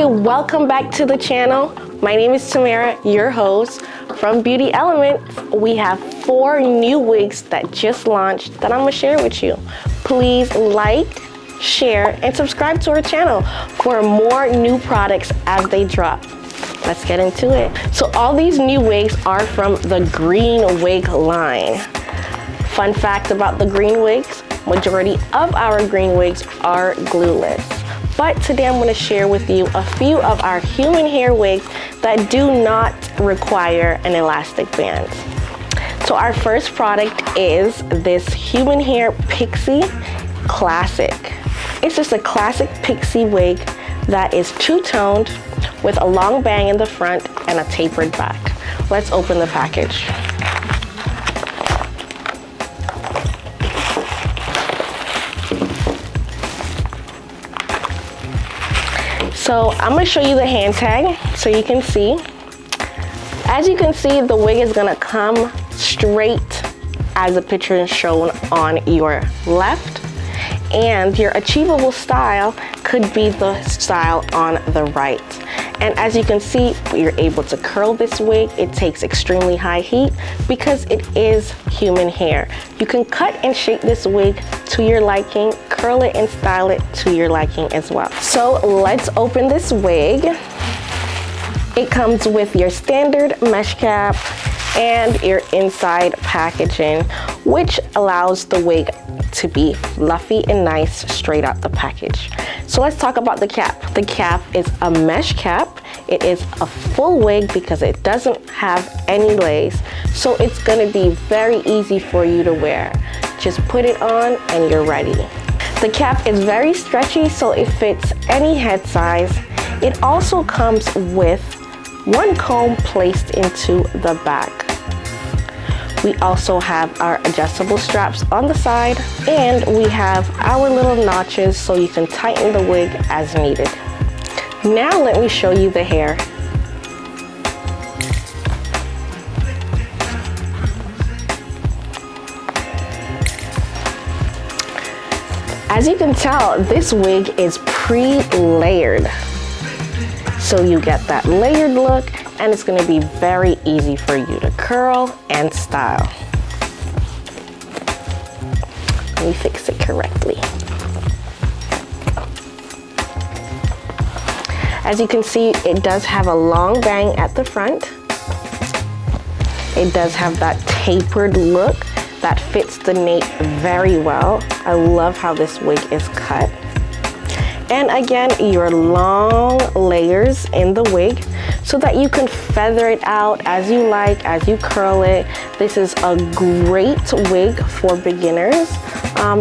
Hi, welcome back to the channel. My name is Tamara, your host. From Beauty Elements, we have 4 new wigs that just launched that I'm gonna share with you. Please like, share, and subscribe to our channel for more new products as they drop. Let's get into it. So all these new wigs are from the green wig line. Fun fact about the green wigs, majority of our green wigs are glueless. But today I'm going to share with you a few of our human hair wigs that do not require an elastic band. So our first product is this human hair Pixie Classic. It's just a classic pixie wig that is two-toned with a long bang in the front and a tapered back. Let's open the package. So I'm gonna show you the hand tag so you can see. As you can see, the wig is gonna come straight as the picture is shown on your left, and your achievable style could be the style on the right. And as you can see, you're able to curl this wig. It takes extremely high heat because it is human hair. You can cut and shape this wig to your liking, curl it and style it to your liking as well. So let's open this wig. It comes with your standard mesh cap and your inside packaging, which allows the wig to be fluffy and nice straight out the package. So let's talk about the cap. The cap is a mesh cap. It is a full wig because it doesn't have any lace. So it's gonna be very easy for you to wear. Just put it on and you're ready. The cap is very stretchy, so it fits any head size. It also comes with one comb placed into the back. We also have our adjustable straps on the side, and we have our little notches so you can tighten the wig as needed. Now let me show you the hair. As you can tell, this wig is pre-layered. So you get that layered look, and it's gonna be very easy for you to curl and style. Let me fix it correctly. As you can see, it does have a long bang at the front. It does have that tapered look that fits the nape very well. I love how this wig is cut. And again, your long layers in the wig so that you can feather it out as you like, as you curl it. This is a great wig for beginners.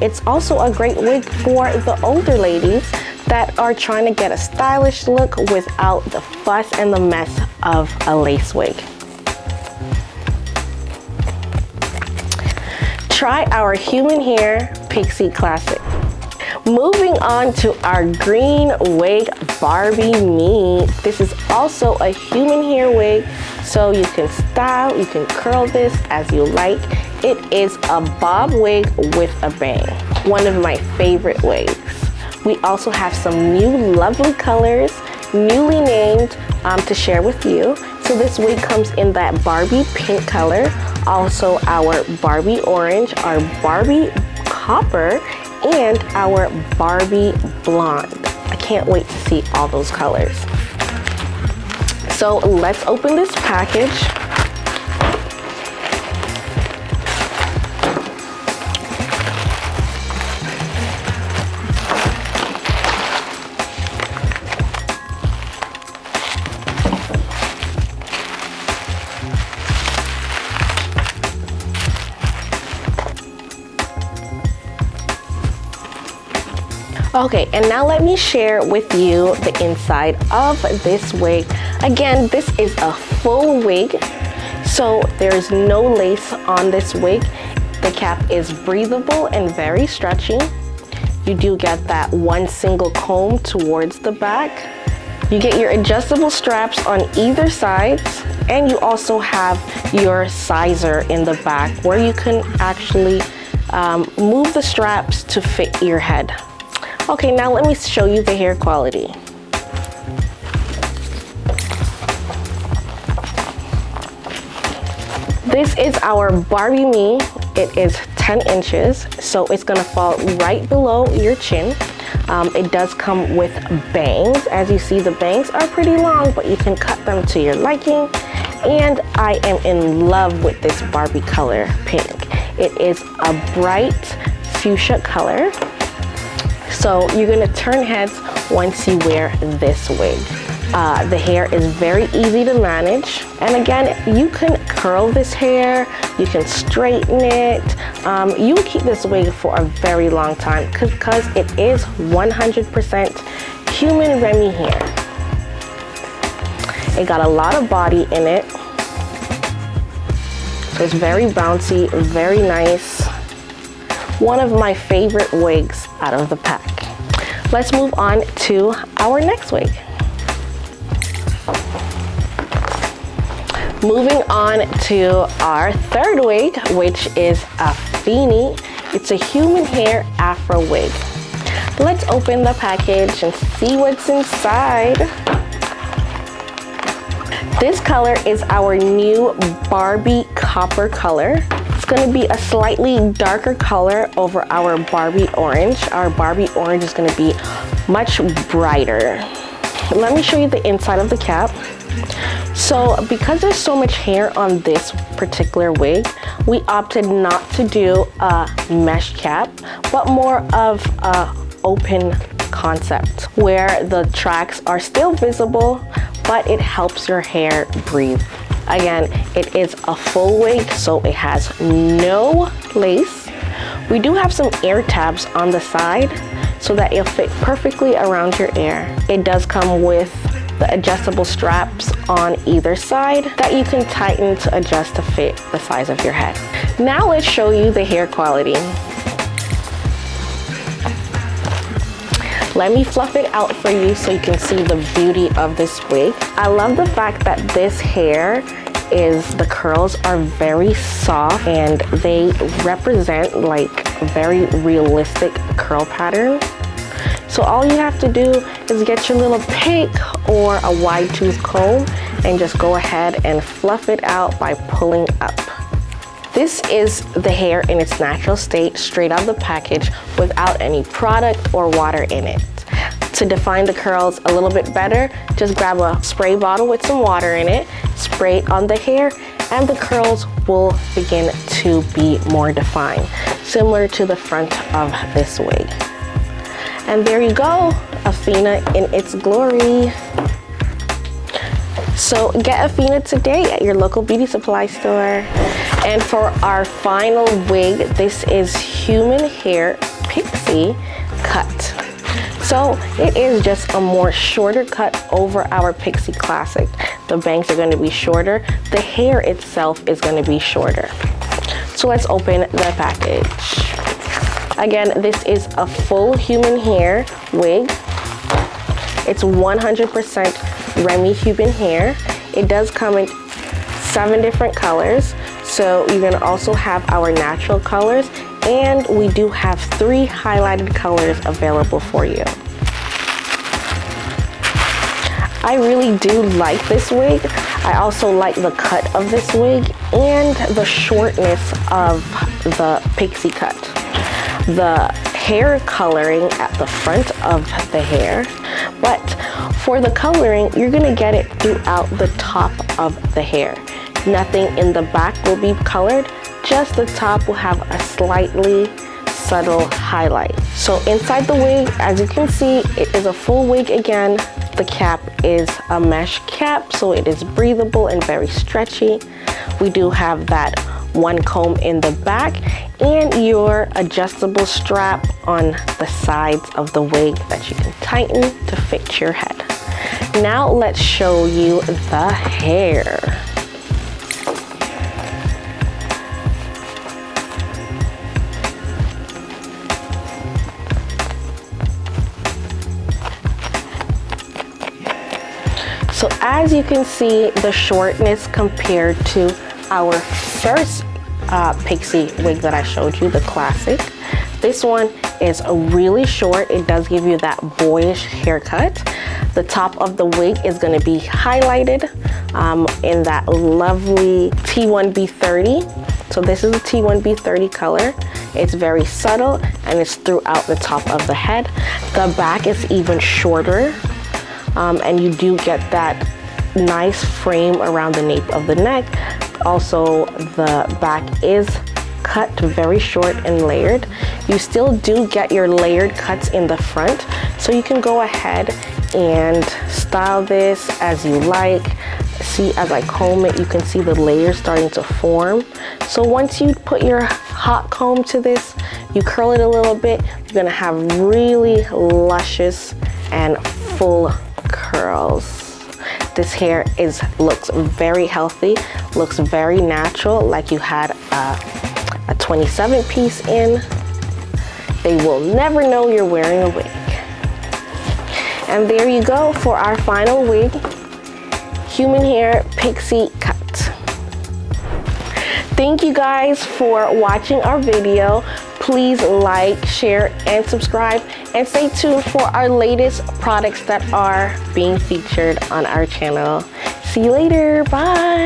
It's also a great wig for the older ladies that are trying to get a stylish look without the fuss and the mess of a lace wig. Try our human hair Pixie Classic. Moving on to our green wig Barbie Me. This is also a human hair wig, so you can style, you can curl this as you like. It is a bob wig with a bang. One of my favorite wigs. We also have some new lovely colors, newly named, to share with you. So this wig comes in that Barbie pink color, also our Barbie orange, our Barbie copper, and our Barbie blonde. I can't wait to see all those colors. So let's open this package. Okay, and now let me share with you the inside of this wig. Again, this is a full wig, so there's no lace on this wig. The cap is breathable and very stretchy. You do get that one single comb towards the back. You get your adjustable straps on either side, and you also have your sizer in the back where you can actually move the straps to fit your head. Okay, now let me show you the hair quality. This is our Barbie Me. It is 10 inches, so it's gonna fall right below your chin. It does come with bangs. As you see, the bangs are pretty long, but you can cut them to your liking. And I am in love with this Barbie color pink. It is a bright fuchsia color. So you're gonna turn heads once you wear this wig. The hair is very easy to manage. And again, you can curl this hair, you can straighten it. You will keep this wig for a very long time because it is 100% human Remy hair. It got a lot of body in it. So it's very bouncy, very nice. One of my favorite wigs out of the pack. Let's move on to our next wig. Moving on to our third wig, which is Afeni. It's a human hair Afro wig. Let's open the package and see what's inside. This color is our new Barbie copper color. It's gonna be a slightly darker color over our Barbie orange. Our Barbie orange is gonna be much brighter. Let me show you the inside of the cap. So because there's so much hair on this particular wig, we opted not to do a mesh cap, but more of a open concept where the tracks are still visible, but it helps your hair breathe. Again, it is a full wig, so it has no lace. We do have some ear tabs on the side so that it'll fit perfectly around your ear. It does come with the adjustable straps on either side that you can tighten to adjust to fit the size of your head. Now let's show you the hair quality. Let me fluff it out for you so you can see the beauty of this wig. I love the fact that this hair the curls are very soft and they represent like a very realistic curl pattern. So all you have to do is get your little pick or a wide tooth comb and just go ahead and fluff it out by pulling up. This is the hair in its natural state, straight out of the package, without any product or water in it. To define the curls a little bit better, just grab a spray bottle with some water in it, spray it on the hair, and the curls will begin to be more defined, similar to the front of this wig. And there you go, Afeni in its glory. So get Afeni today at your local beauty supply store. And for our final wig, this is human hair Pixie Cut. So it is just a more shorter cut over our Pixie Classic. The bangs are going to be shorter. The hair itself is going to be shorter. So let's open the package. Again, this is a full human hair wig. It's 100% Remy human hair. It does come in 7 different colors. So you're gonna also have our natural colors, and we do have 3 highlighted colors available for you. I really do like this wig. I also like the cut of this wig and the shortness of the Pixie Cut. The hair coloring at the front of the hair, but for the coloring, you're gonna get it throughout the top of the hair. Nothing in the back will be colored, just the top will have a slightly subtle highlight. So inside the wig, as you can see, it is a full wig again. The cap is a mesh cap, so it is breathable and very stretchy. We do have that one comb in the back and your adjustable strap on the sides of the wig that you can tighten to fit your head. Now let's show you the hair. So as you can see, the shortness compared to our first Pixie wig that I showed you, the classic, This one is really short. It does give you that boyish haircut. The top of the wig is going to be highlighted in that lovely T1B30. So this is a T1B30 color. It's very subtle and it's throughout the top of the head. The back is even shorter, and you do get that nice frame around the nape of the neck. Also, the back is cut very short and layered. You still do get your layered cuts in the front, so you can go ahead and style this as you like. See, as I comb it, you can see the layers starting to form. So once you put your hot comb to this, you curl it a little bit, you're gonna have really luscious and full curls. This hair looks very healthy, looks very natural, like you had a 27 piece in. They will never know you're wearing a wig. And there you go for our final wig, human hair pixie cut. Thank you guys for watching our video. Please like, share, and subscribe, and stay tuned for our latest products that are being featured on our channel. See you later, bye.